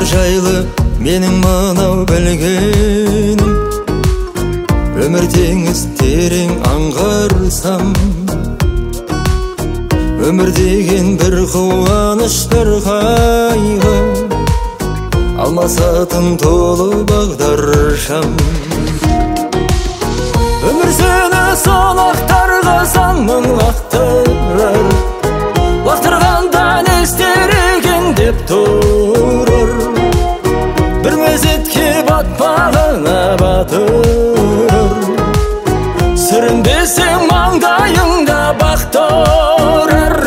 жайлы менің мынау білгенім, өмір теңіз терең аңғарсам, өмір деген бір қуаныш, бір қайғы, алмасатын толы бағдаршам. Өмір сені солақтарға сан мың лақтырар, лақтырғанда не істер екен деп тұрар. Бір мезетке батпағына батырар, сүрінбесең маңдайыңда бақ тұрар.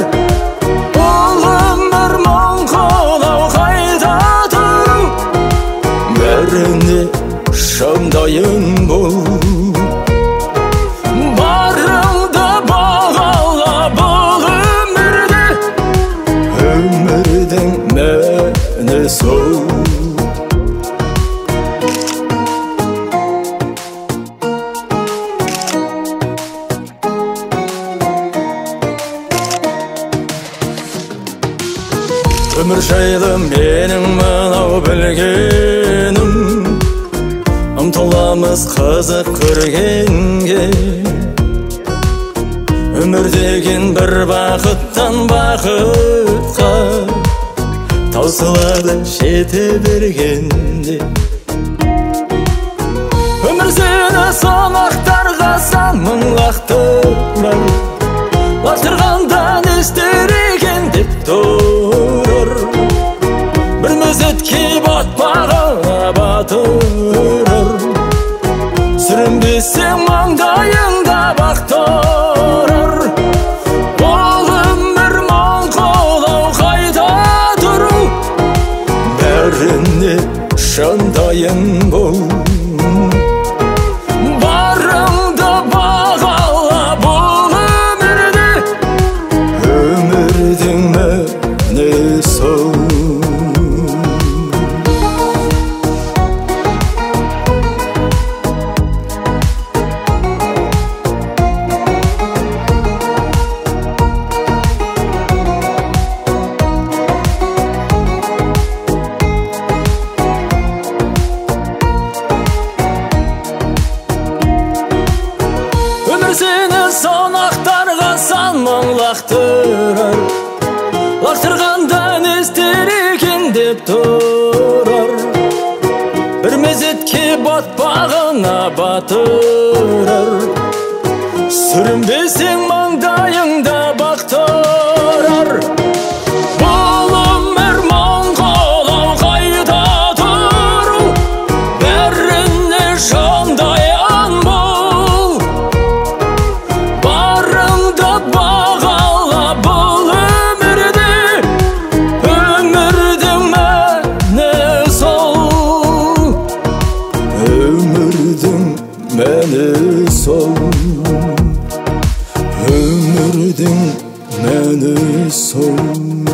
Ол өмір мұң қолау қайда тұр, бәріне шамдайын бол. Барыңды бағала бұл өмірде, өмірдің мәні сол. Өмір жайлы менің мынау білгенім, ұмтыламыз қызық көргенге. Өмір деген бір бақыттан бақытқа, таусылады жете бергенде. Өмір сені солақтарға сан мың лақтырар, лақтырғанда не істер екен деп тұрар. Бір мезетке батпағына батырар, сүрінбесең маңдайыңда бақ тұрар. Ол өмір мұң қолау қайда тұру, бәріне шаңдайың бол. Барыңды бағала бұл өмірде, өмірдің мәні сол. Өмір сені сонақтарға сан мың лақтырар, лақтырғанда не істер екен деп тұрар. Бір мезетке батпағына батырар, сүрінбесең маңдайыңда бақ тұрар. Бұл өмір мұң қолау қайда тұру, бәріне шамдайын бол. Барыңды бағала бұл өмірде, өмірдің мәні сол. Өмірдің мәні сол. Өмірдің мәні сол.